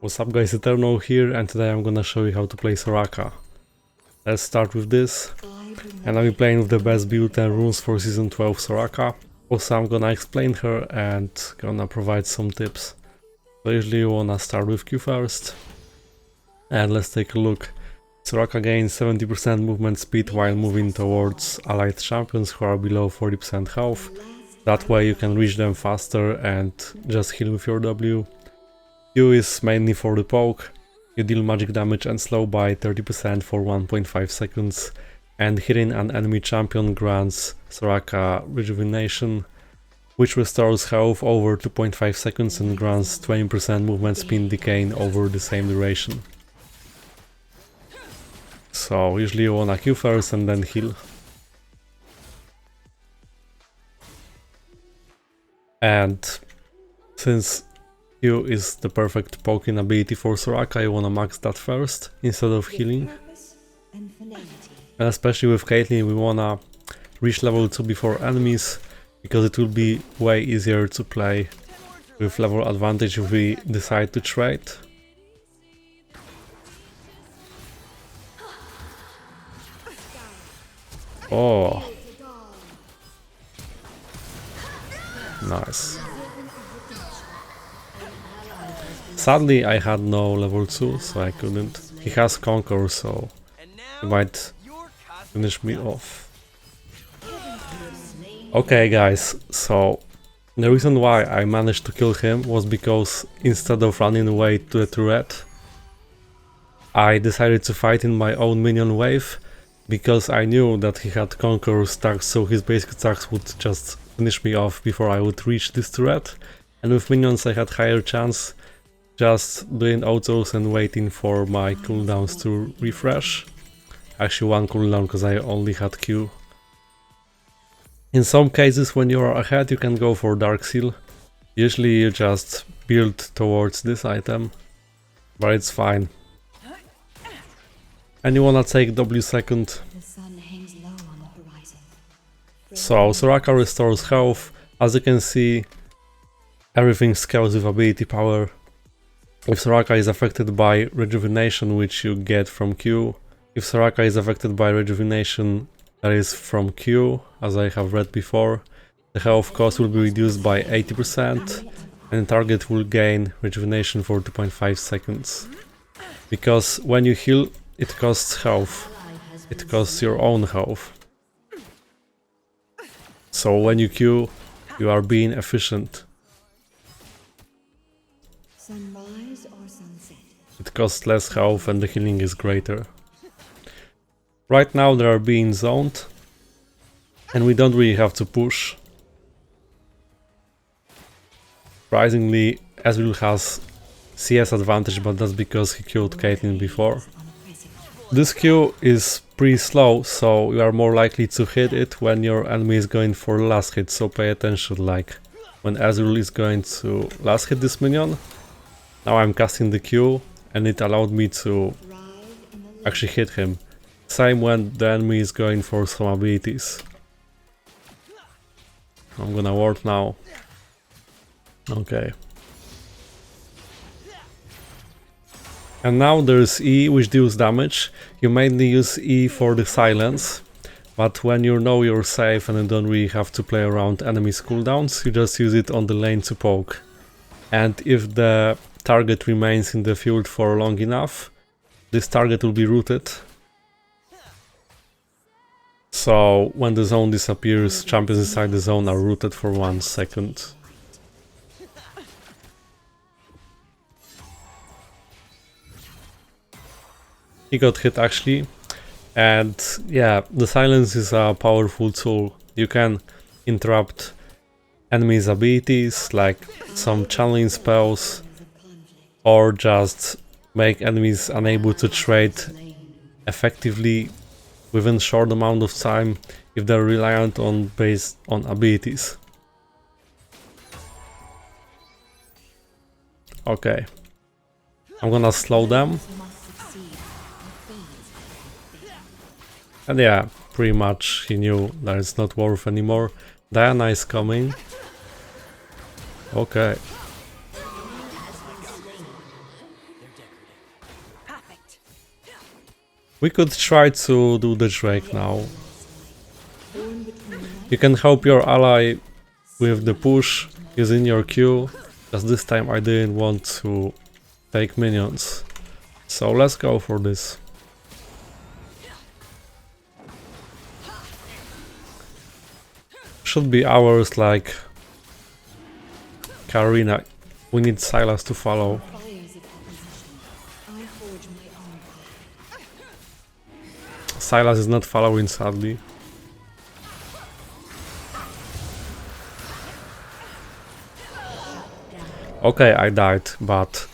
What's up guys, Eternal here, and today I'm gonna show you how to play Soraka. Let's start with this, and I'll be playing with the best build and runes for Season 12 Soraka. Also I'm gonna explain her and gonna provide some tips. So usually you wanna start with Q first, and let's take a look. Soraka gains 70% movement speed while moving towards allied champions who are below 40% health. That way you can reach them faster and just heal with your W. Q is mainly for the poke. You deal magic damage and slow by 30% for 1.5 seconds, and hitting an enemy champion grants Soraka rejuvenation, which restores health over 2.5 seconds and grants 20% movement speed decaying over the same duration. So usually you wanna Q first and then heal. And since Q is the perfect poking ability for Soraka, you wanna max that first instead of healing. And especially with Caitlyn we wanna reach level 2 before enemies, because it will be way easier to play with level advantage if we decide to trade. Oh, nice. Sadly I had no level 2, so I couldn't. He has Conquer, so he might finish me off. Okay guys, so the reason why I managed to kill him was because instead of running away to the turret, I decided to fight in my own minion wave, because I knew that he had Conqueror stacks, so his basic attacks would just finish me off before I would reach this turret. And with minions I had higher chance just doing autos and waiting for my cooldowns to refresh. Actually one cooldown, because I only had Q. In some cases when you are ahead you can go for Dark Seal. Usually you just build towards this item, but it's fine. And you wanna take W second. So Soraka restores health. As you can see, everything scales with ability power. If Soraka is affected by rejuvenation, which you get from Q, if Soraka is affected by rejuvenation that is from Q, as I have read before, the health cost will be reduced by 80% and the target will gain rejuvenation for 2.5 seconds. Because when you heal, it costs health. It costs your own health. So when you Q, you are being efficient. Sunrise or sunset? It costs less health and the healing is greater. Right now they are being zoned, and we don't really have to push. Surprisingly, Ezreal has CS advantage, but that's because he killed Caitlyn before. This Q is pretty slow, so you are more likely to hit it when your enemy is going for the last hit, so pay attention, like when Ezreal is going to last hit this minion. Now I'm casting the Q and it allowed me to actually hit him. Same when the enemy is going for some abilities. I'm gonna ward now. Okay. And now there's E, which deals damage. You mainly use E for the silence, but when you know you're safe and you don't really have to play around enemies' cooldowns, you just use it on the lane to poke. And if the target remains in the field for long enough, this target will be rooted. So when the zone disappears, champions inside the zone are rooted for 1 second. He got hit actually, and yeah, the silence is a powerful tool. You can interrupt enemies' abilities, like some channeling spells, or just make enemies unable to trade effectively within short amount of time if they're reliant on based on abilities. Okay, I'm gonna slow them. And yeah, pretty much he knew that it's not worth anymore. Diana is coming. Okay. We could try to do the Drake now. You can help your ally with the push using your Q, because this time I didn't want to take minions. So let's go for this. Should be ours like Katarina. We need Sylas to follow. Sylas is not following, sadly. Okay, I died, but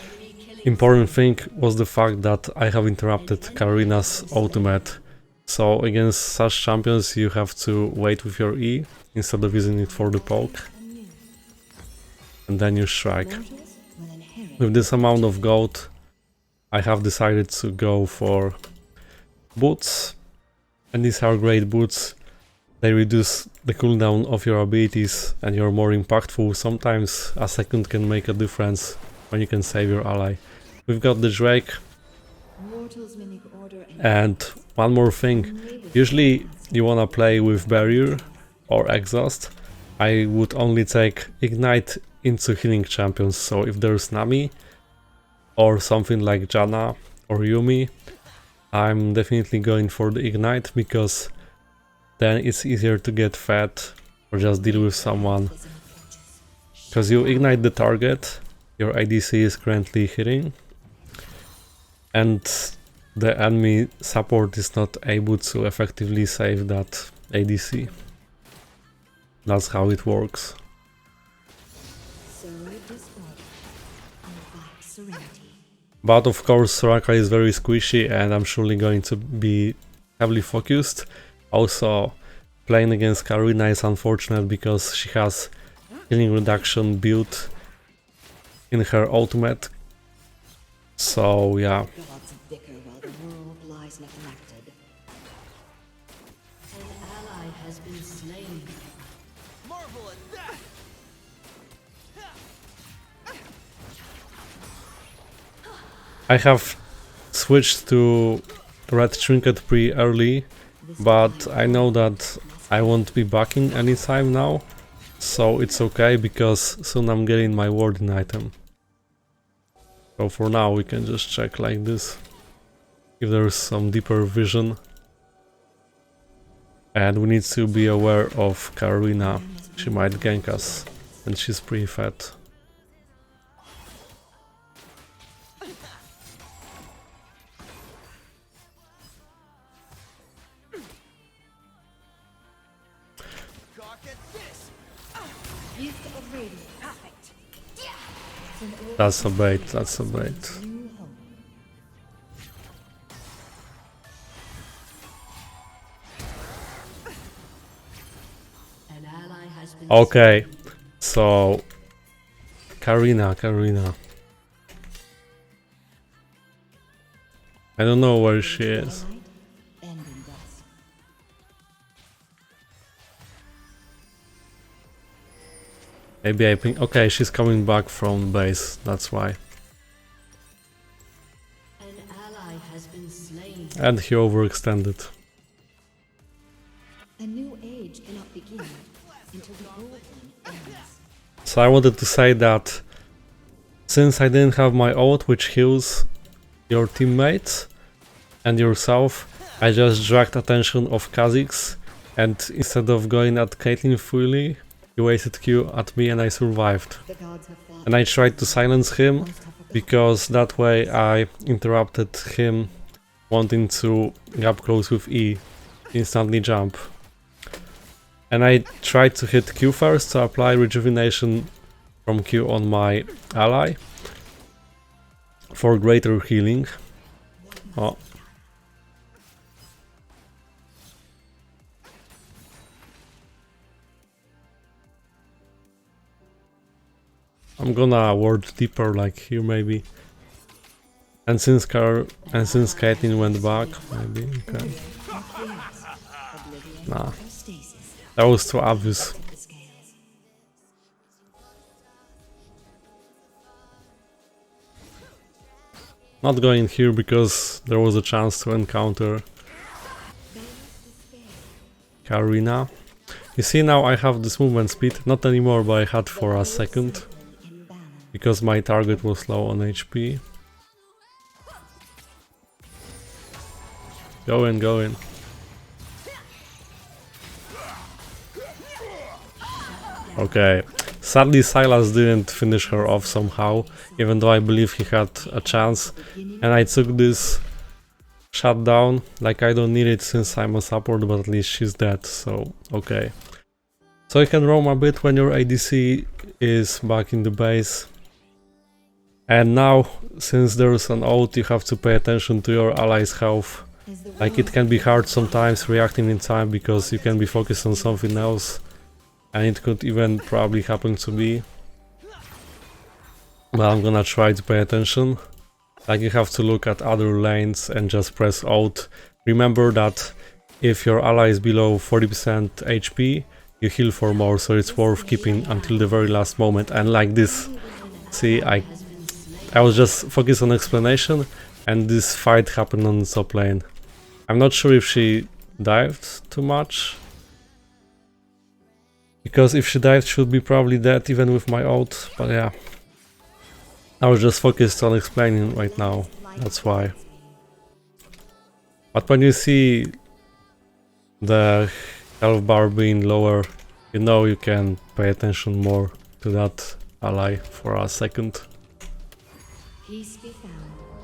important thing was the fact that I have interrupted Katarina's ultimate. So against such champions you have to wait with your E instead of using it for the poke. And then you strike. With this amount of gold, I have decided to go for boots. And these are great boots. They reduce the cooldown of your abilities and you're more impactful. Sometimes a second can make a difference when you can save your ally. We've got the Drake. And one more thing. Usually you wanna play with Barrier or Exhaust. I would only take Ignite into healing champions. So if there's Nami or something like Janna or Yumi, I'm definitely going for the Ignite because then it's easier to get fed or just deal with someone. Because you ignite the target, your ADC is currently hitting, and the enemy support is not able to effectively save that ADC. That's how it works. But of course Soraka is very squishy and I'm surely going to be heavily focused. Also, playing against Katarina is unfortunate because she has healing reduction built in her ultimate. So yeah. I have switched to red trinket pretty early, but I know that I won't be backing anytime now, so it's okay because soon I'm getting my warding item. So for now we can just check like this, if there's some deeper vision. And we need to be aware of Katarina, she might gank us, and she's pretty fat. That's a bait, that's a bait. Okay, so Katarina. I don't know where she is. Maybe I think... Okay, she's coming back from base, that's why. And he overextended. A new age cannot begin until the old one ends. So I wanted to say that since I didn't have my ult which heals your teammates and yourself, I just dragged attention of Kha'Zix, and instead of going at Caitlyn fully, he wasted Q at me and I survived. And I tried to silence him because that way I interrupted him wanting to get close with E, instantly jump. And I tried to hit Q first to apply rejuvenation from Q on my ally for greater healing. Oh. I'm gonna ward deeper, like here maybe. And since Caitlyn went back, maybe okay. Nah, that was too obvious. Not going here because there was a chance to encounter Katarina. You see, now I have this movement speed, not anymore, but I had for a second, because my target was low on HP. Go in, go in. Okay, sadly Silas didn't finish her off somehow, even though I believe he had a chance, and I took this shutdown. Like, I don't need it since I'm a support, but at least she's dead, so okay. So you can roam a bit when your ADC is back in the base. And now, since there's an ult, you have to pay attention to your allies' health. Like, it can be hard sometimes reacting in time because you can be focused on something else. And it could even probably happen to me. But I'm gonna try to pay attention. Like, you have to look at other lanes and just press ult. Remember that if your ally is below 40% HP, you heal for more, so it's worth keeping until the very last moment. And like this, see, I was just focused on explanation, and this fight happened on the top lane. I'm not sure if she dived too much, because if she dived, she would be probably dead even with my ult, but yeah. I was just focused on explaining right now, that's why. But when you see the health bar being lower, you know you can pay attention more to that ally for a second. Peace be found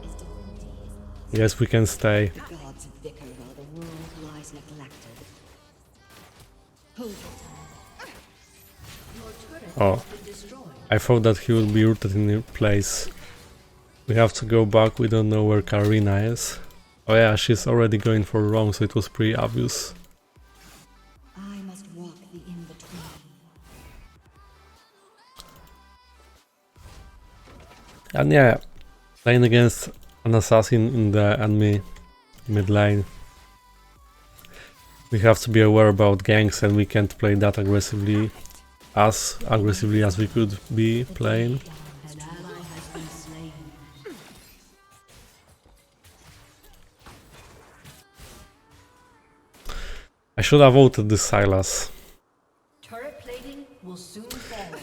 is difficulties. Yes, we can stay. The gods bicker while the world lies neglected. Hold your turn. Your turret Oh, has been destroyed. I thought that he would be rooted in place. We have to go back, we don't know where Katarina is. Oh yeah, she's already going for roam, so it was pretty obvious. I must walk the in-between. And yeah, playing against an assassin in the enemy mid lane. We have to be aware about ganks, and we can't play that aggressively as we could be playing. An ally has been slain. I should have voted this Silas. Turret plating will soon fall.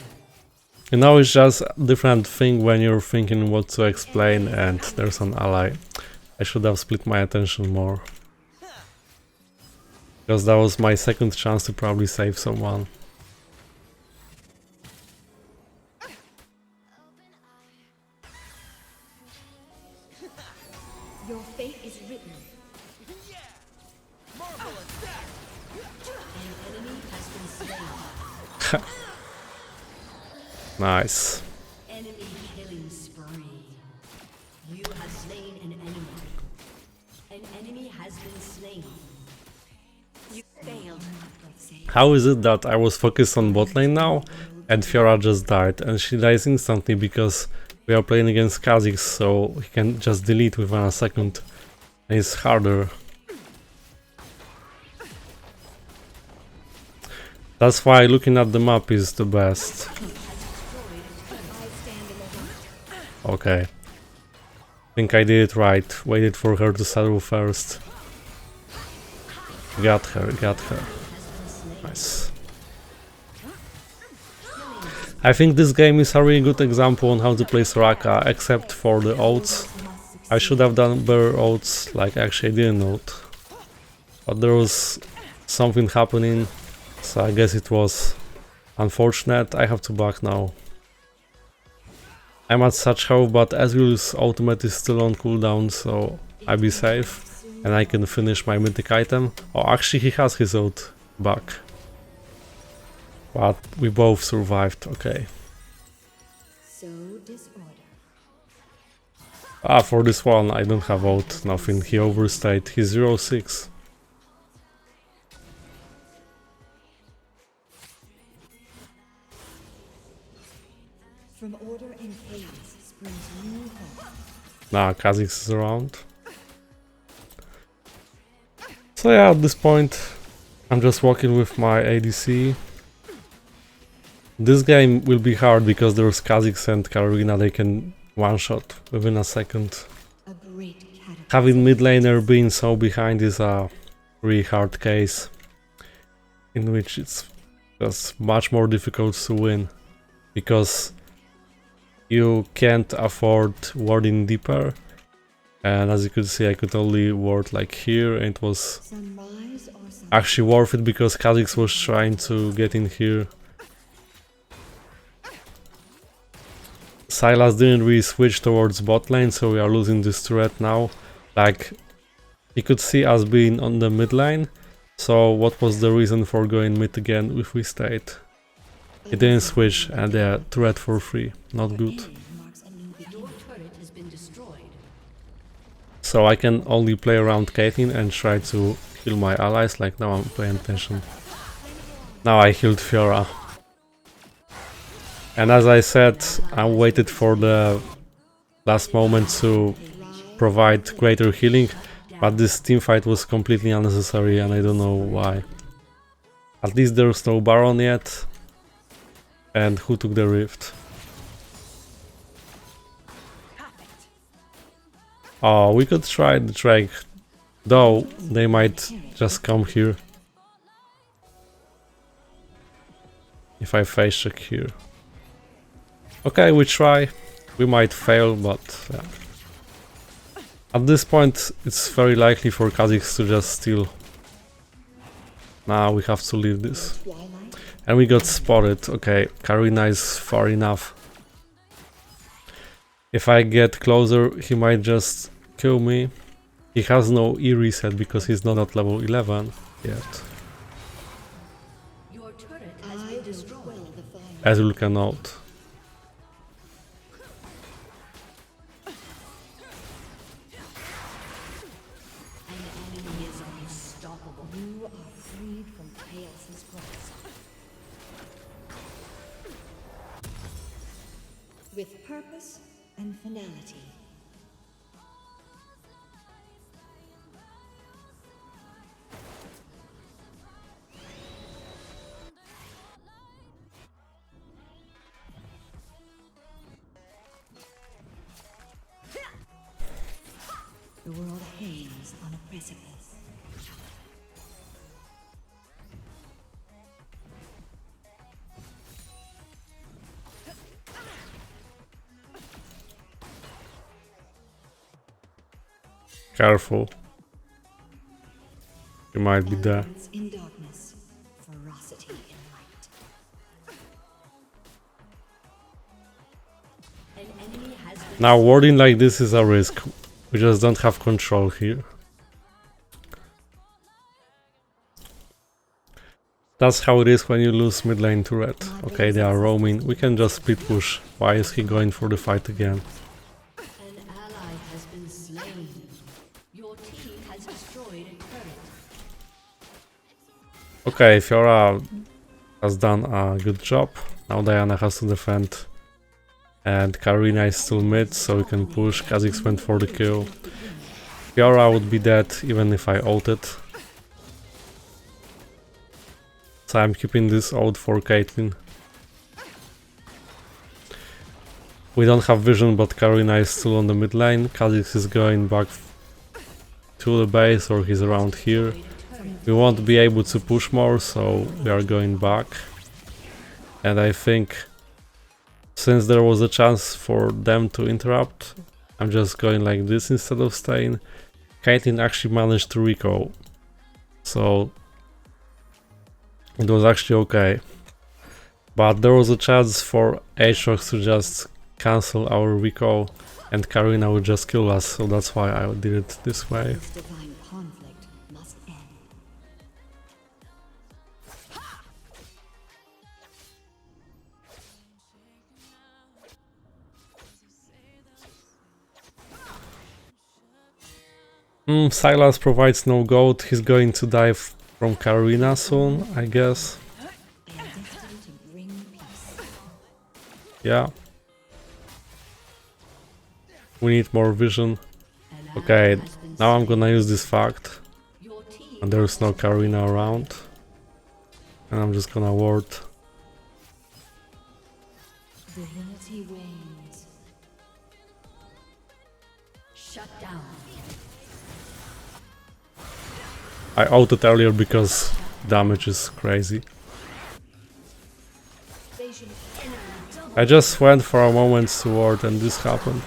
You know, it's just a different thing when you're thinking what to explain and there's an ally. I should have split my attention more. Because that was my second chance to probably save someone. Your fate is written. An enemy has been slain. Nice. Enemy killing spree. You have slain an enemy. An enemy has been slain. You failed. How is it that I was focused on bot lane now and Fiora just died, and she dies instantly because we are playing against Kha'Zix, so he can just delete within a second and it's harder. That's why looking at the map is the best. Okay. Think I did it right. Waited for her to settle first. Got her, got her. Nice. I think this game is a really good example on how to play Soraka, except for the ults. I should have done better ults, like actually I didn't ult. But there was something happening, so I guess it was unfortunate. I have to back now. I'm at such health, but Ezreal's ultimate is still on cooldown, so I be safe and I can finish my mythic item. Oh, actually he has his ult back. But we both survived, okay. So disorder. Ah, for this one I don't have ult, nothing, he overstayed, he's 0-6. From order and chaos springs new hope. Nah, Kha'Zix is around. So yeah, at this point I'm just walking with my ADC. This game will be hard because there's Kha'Zix and Katarina, they can one-shot within a second. A great catapult. Having mid laner being so behind is a really hard case, in which it's just much more difficult to win, because you can't afford warding deeper, and as you could see I could only ward like here, and it was Sunrise or sun. actually worth it because Kha'Zix was trying to get in here. Sylas didn't really switch towards bot lane, so we are losing this turret now. Like, he could see us being on the mid lane, so what was the reason for going mid again if we stayed? He didn't switch, and yeah, turret for free, not good. Marks a new beginning. Your turret has been destroyed. So I can only play around Caitlyn and try to heal my allies, like now I'm paying attention. Now I healed Fiora. And as I said, I waited for the last moment to provide greater healing, but this teamfight was completely unnecessary and I don't know why. At least there's no Baron yet. And who took the rift? Oh, we could try the Drake, though they might just come here. If I face check here. Okay, we try. We might fail, but yeah. At this point, it's very likely for Kha'Zix to just steal. Nah, we have to leave this. And we got spotted. Okay, Katarina is far enough. If I get closer, he might just kill me. He has no E reset because he's not at level 11 yet. Your turret has been destroyed. As you can note. An enemy is unstoppable. You are freed from chaos's grasp. With purpose and finality. The world hangs on a precipice. Careful. You might be there. Elegance in darkness, ferocity in light. An enemy has been Now warding like this is a risk. We just don't have control here. That's how it is when you lose mid lane turret. Okay, they are roaming. We can just split push. Why is he going for the fight again? An ally has been slain. Your team has destroyed a turret. Okay, Fiora has done a good job. Now Diana has to defend. And Katarina is still mid, so we can push. Kha'Zix went for the kill. Fiora would be dead even if I ulted. So I'm keeping this ult for Caitlyn. We don't have vision, but Katarina is still on the mid lane. Kha'Zix is going back to the base, or he's around here. We won't be able to push more, so we are going back. And I think since there was a chance for them to interrupt, I'm just going like this instead of staying. Caitlyn actually managed to recall, so it was actually okay. But there was a chance for Aatrox to just cancel our recall and Katarina would just kill us, so that's why I did it this way. This divine conflict must end. Sylas provides no gold, he's going to die from Katarina soon, I guess. I am destined to bring peace. Yeah. We need more vision. Okay, now I'm gonna use this fact. Your team And there's no Katarina around. And I'm just gonna ward. divinity wanes. Shut down. I ulted earlier because damage is crazy. I just went for a moment to ward and this happened.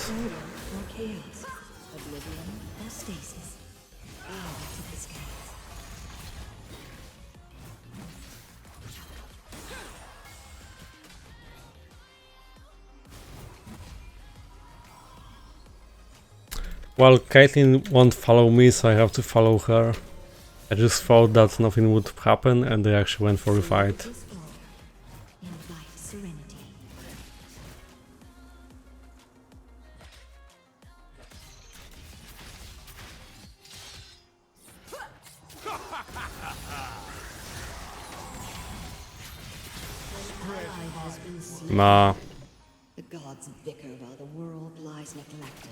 Well, Caitlyn won't follow me, so I have to follow her. I just thought that nothing would happen and they actually went for a fight. Nah. The gods bicker while the world lies neglected.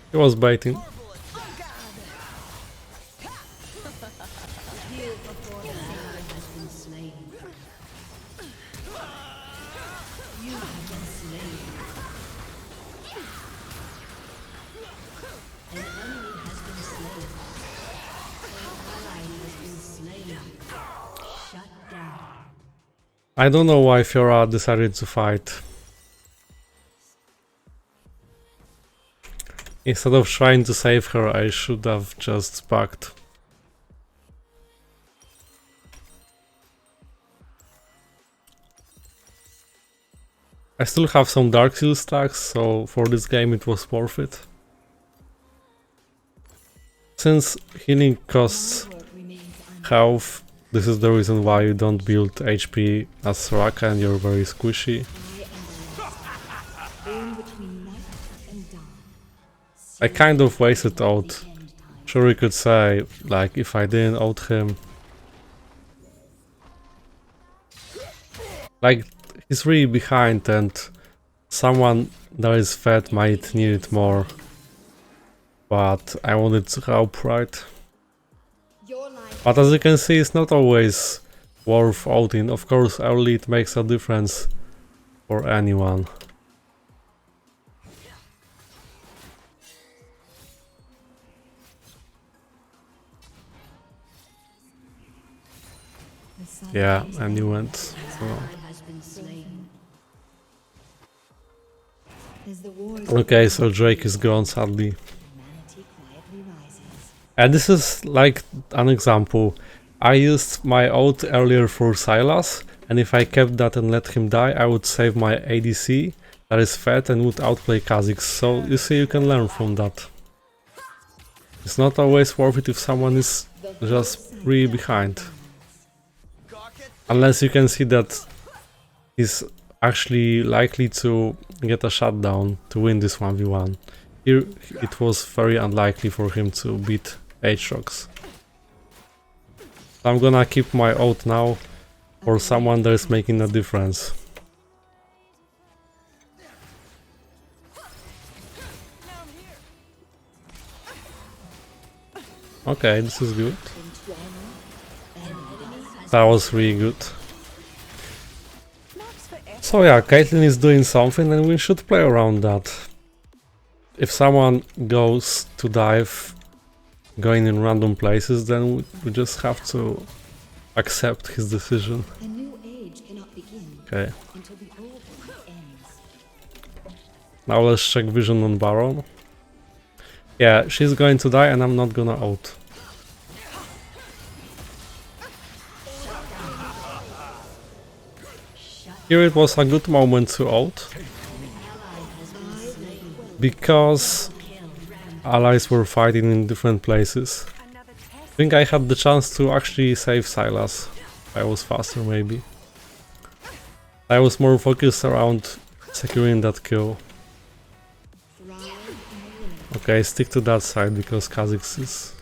He was baiting. I don't know why Fiora decided to fight. Instead of trying to save her, I should have just backed. I still have some Dark Seal stacks, so for this game it was worth it. Since healing costs health, this is the reason why you don't build HP as Soraka and you're very squishy. I kind of wasted ult. Sure, you could say, like, if I didn't ult him. Like, he's really behind and someone that is fed might need it more. But I wanted to help, right? But as you can see, it's not always worth ulting. Of course, early it makes a difference for anyone. Yeah, and you went. So. Okay, so Drake is gone sadly. And this is like an example. I used my ult earlier for Sylas, and if I kept that and let him die, I would save my ADC that is fed and would outplay Kha'Zix. So you see, you can learn from that. It's not always worth it if someone is just really behind. Unless you can see that he's actually likely to get a shutdown to win this 1v1. Here it was very unlikely for him to beat Aatrox. So I'm gonna keep my ult now for someone that is making a difference. Okay, this is good. That was really good. So yeah, Caitlyn is doing something and we should play around that. If someone goes to dive going in random places, then we just have to accept his decision. Okay. Now let's check vision on Baron. Yeah, she's going to die and I'm not gonna ult. Here it was a good moment to ult, because allies were fighting in different places. I think I had the chance to actually save Sylas. I was faster maybe. I was more focused around securing that kill. Okay, stick to that side because Kha'Zix is...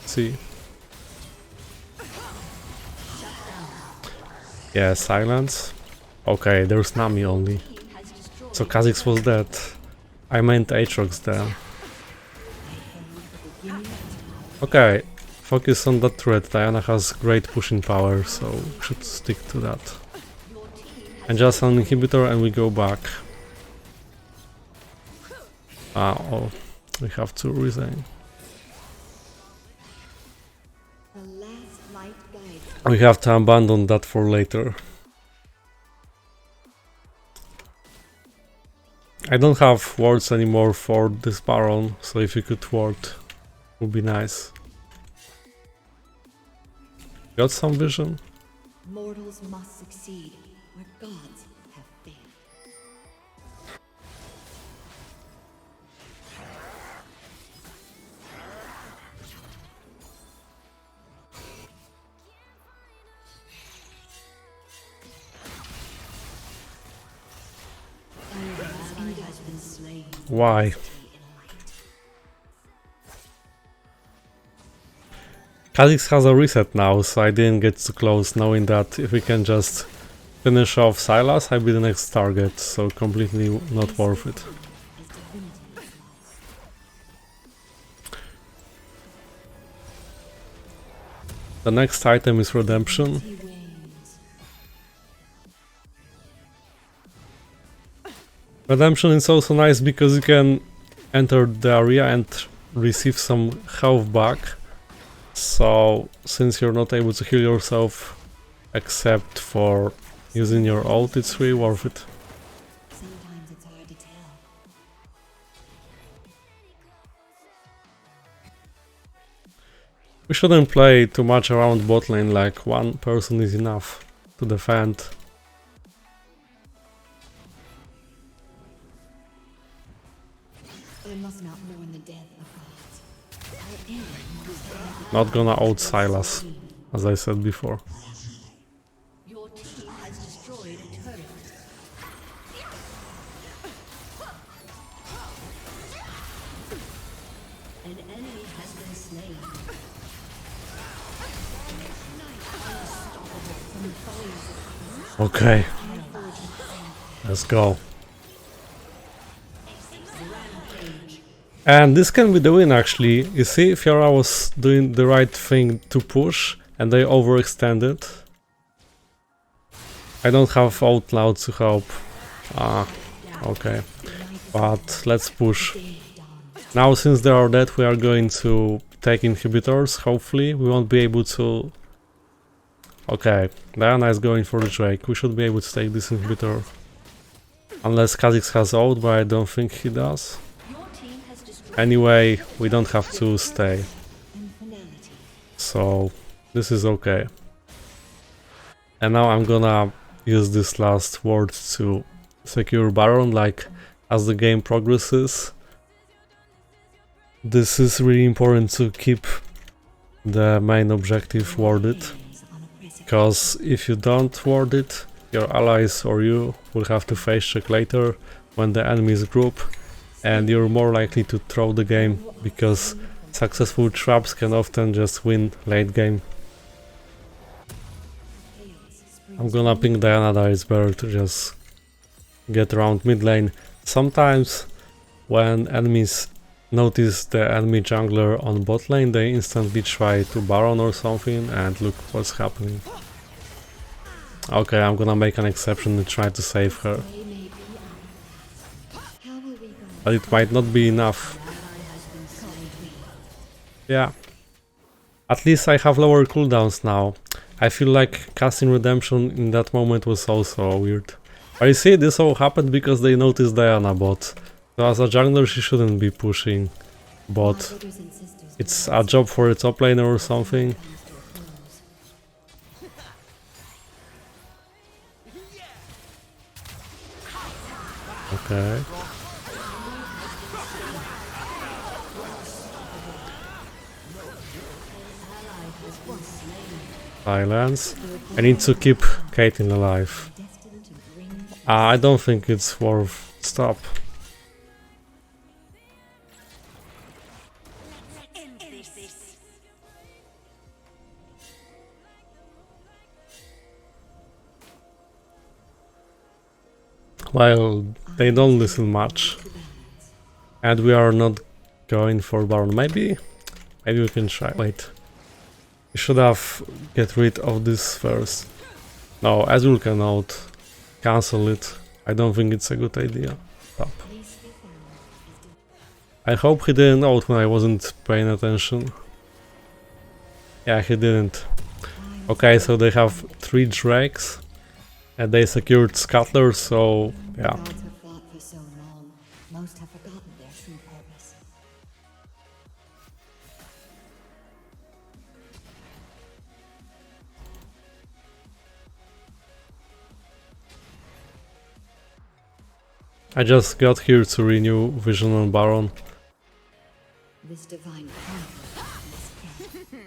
See. Yeah, silence. Okay, there's Nami only. So Kha'Zix was dead. I meant Aatrox there. Okay, focus on that turret. Diana has great pushing power, so we should stick to that. And just an inhibitor and we go back. Oh, we have to resign. We have to abandon that for later. I don't have wards anymore for this Baron, so if you could ward, would be nice. Got some vision? Mortals must succeed where gods have failed. Why? Kha'Zix has a reset now, so I didn't get too close, knowing that if we can just finish off Sylas, I'll be the next target, so completely not worth it. The next item is Redemption. Redemption is also nice because you can enter the area and receive some health back. So, since you're not able to heal yourself except for using your ult, it's really worth it. Sometimes it's hard to tell. We shouldn't play too much around bot lane, like one person is enough to defend. I must not mourn the death of gods. I am Not gonna out Sylas, as I said before. Your team has destroyed a turret. An enemy has been slain. Okay, let's go. And this can be the win actually. You see, Fiora was doing the right thing to push and they overextended. I don't have Outloud to help. Okay. But let's push. Now since they are dead, we are going to take inhibitors, hopefully. We won't be able to... Okay, Diana is going for the Drake. We should be able to take this inhibitor. Unless Kha'Zix has ult, but I don't think he does. Anyway, we don't have to stay. So, this is okay. And now I'm gonna use this last word to secure Baron, like, as the game progresses. This is really important to keep the main objective warded. Because if you don't ward it, your allies or you will have to face check later when the enemies group. And you're more likely to throw the game, because successful traps can often just win late game. I'm gonna ping Diana that it's better to just get around mid lane. Sometimes when enemies notice the enemy jungler on bot lane, they instantly try to Baron or something, and look what's happening. Okay, I'm gonna make an exception and try to save her. But it might not be enough. Yeah. At least I have lower cooldowns now. I feel like casting Redemption in that moment was also weird. But you see, this all happened because they noticed Diana bot. So as a jungler she shouldn't be pushing bot. It's a job for a top laner or something. Okay. Silence. I need to keep Caitlyn alive. I don't think it's worth stop. Well, they don't listen much. And we are not going for Baron. Maybe we can try. Wait. We should have get rid of this first. No, Azul cannot cancel it. I don't think it's a good idea. Stop. I hope he didn't ult when I wasn't paying attention. Yeah, he didn't. Okay, so they have 3 drakes and they secured Scuttler, so yeah. Gods have fought for so long. Most have forgotten their true purpose. I just got here to renew Vision on Baron. This divine conflict is dead.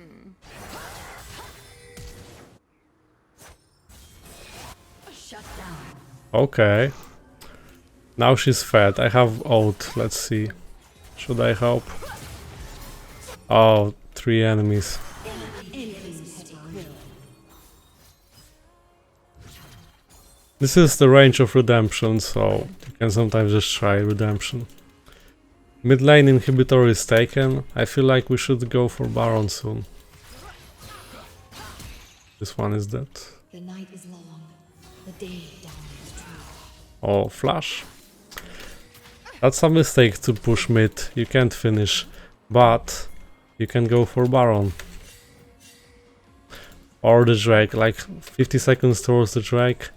Shut down. Okay. Now she's fed. I have ult. Let's see. Should I help? Oh, 3 enemies. This is the range of redemption, so you can sometimes just try redemption. Mid lane inhibitor is taken. I feel like we should go for Baron soon. This one is dead. The night is long. The day dawns true. Oh, flash. That's a mistake to push mid. You can't finish, but you can go for Baron. Or the Drake, like 50 seconds towards the Drake.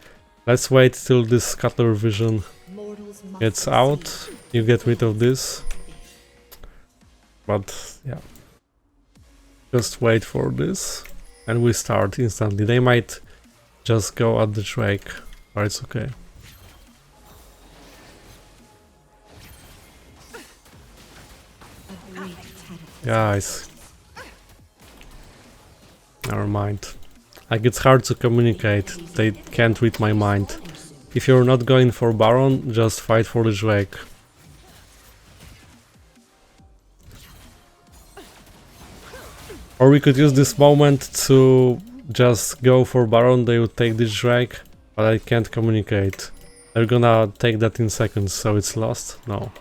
Let's wait till this Scuttler vision Mortals must gets out. You get rid of this. But yeah. Just wait for this. And we start instantly. They might just go at the Drake. But it's okay. a great cataclysm. Guys. Never mind. Like, it's hard to communicate. They can't read my mind. If you're not going for Baron, just fight for the Drake. Or we could use this moment to just go for Baron, they would take the Drake, but I can't communicate. They're gonna take that in seconds, so it's lost? No.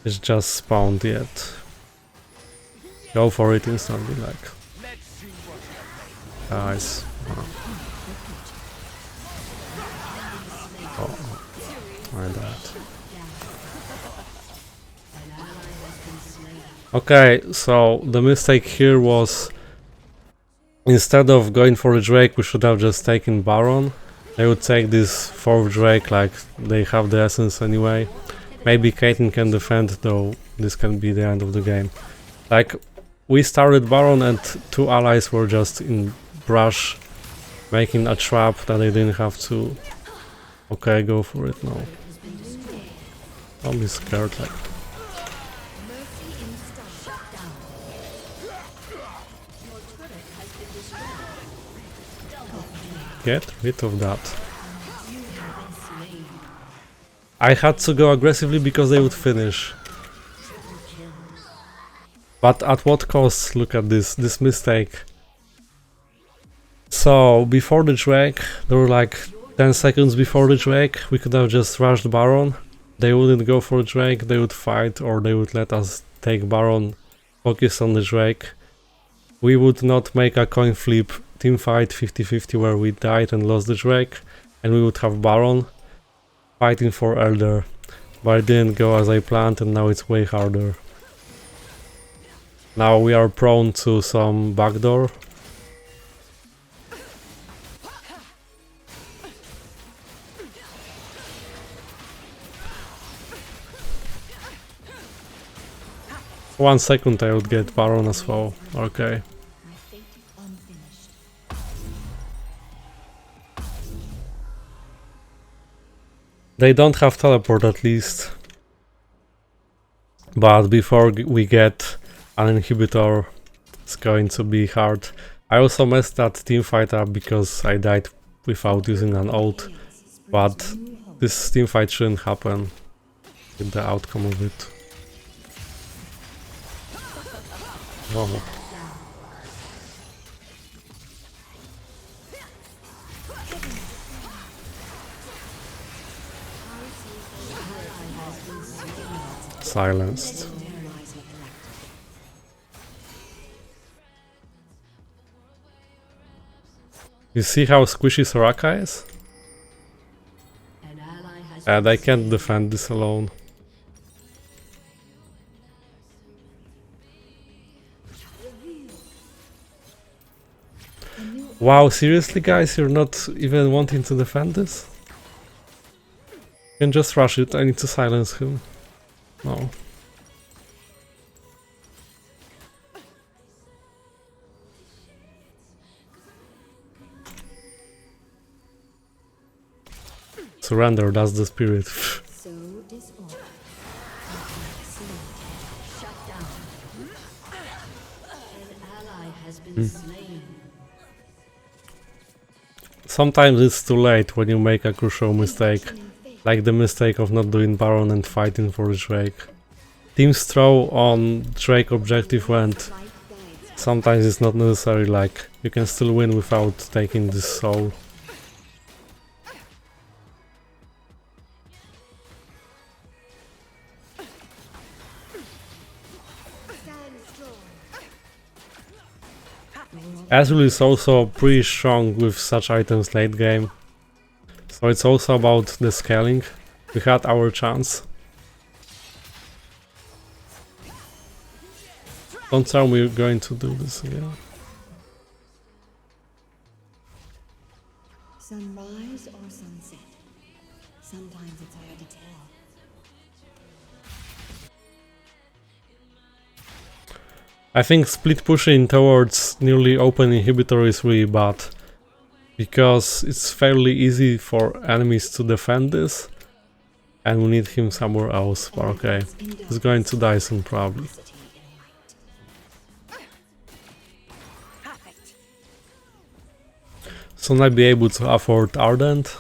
It's just spawned yet. Go for it instantly, like. Guys. Oh, my bad. Okay, so the mistake here was instead of going for a Drake, we should have just taken Baron. They would take this 4th Drake, like they have the essence anyway. Maybe Caitlyn can defend, though this can be the end of the game. Like, we started Baron and 2 allies were just in brush, making a trap that they didn't have to. Okay, go for it now. Don't be scared, like. Get rid of that. I had to go aggressively because they would finish. But at what cost? Look at this mistake. So, before the Drake, there were like 10 seconds before the Drake, we could have just rushed Baron. They wouldn't go for Drake, they would fight, or they would let us take Baron, focus on the Drake. We would not make a coin flip team fight 50-50 where we died and lost the Drake, and we would have Baron fighting for Elder. But it didn't go as I planned, and now it's way harder. Now we are prone to some backdoor. For 1 second I would get Baron as well. Okay. My fate unfinished. They don't have teleport at least. But before we get an inhibitor, it's going to be hard. I also messed that teamfight up because I died without using an ult. But this teamfight shouldn't happen with the outcome of it. Oh. Silenced. You see how squishy Soraka is? An ally has And I can't defend this alone. Wow, seriously guys, you're not even wanting to defend this? You can just rush it, I need to silence him. No. Surrender, that's the spirit. So disordered. shut down. An ally has been slain. Sometimes it's too late when you make a crucial mistake, like the mistake of not doing Baron and fighting for Drake. Teams throw on Drake objective went. Sometimes it's not necessary, like you can still win without taking this soul. Azul is also pretty strong with such items late game, so it's also about the scaling. We had our chance. Don't tell me you're going to do this again. Sunrise or sunset? Sometimes it's hard to tell. I think split pushing towards nearly open inhibitor is really bad, because it's fairly easy for enemies to defend this, and we need him somewhere else, but okay, he's going to die soon probably. Soon I'll be able to afford Ardent.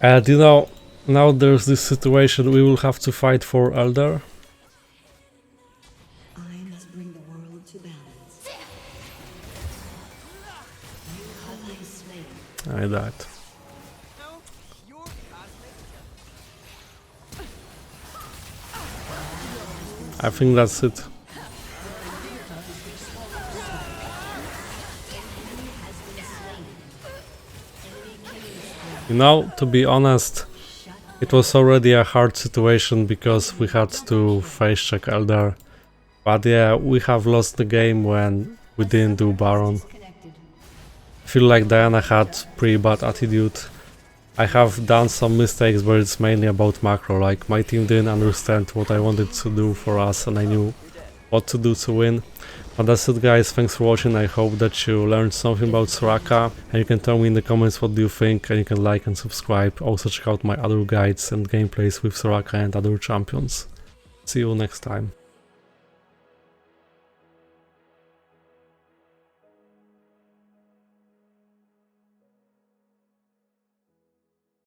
And you know, now there's this situation, we will have to fight for Elder. I must bring the world to balance. I died. I think that's it. You know, to be honest, it was already a hard situation because we had to face check Elder. But yeah, we have lost the game when we didn't do Baron. I feel like Diana had pretty bad attitude. I have done some mistakes, but it's mainly about macro, like my team didn't understand what I wanted to do for us and I knew what to do to win. But that's it guys, thanks for watching, I hope that you learned something about Soraka, and you can tell me in the comments what do you think, and you can like and subscribe. Also check out my other guides and gameplays with Soraka and other champions. See you next time.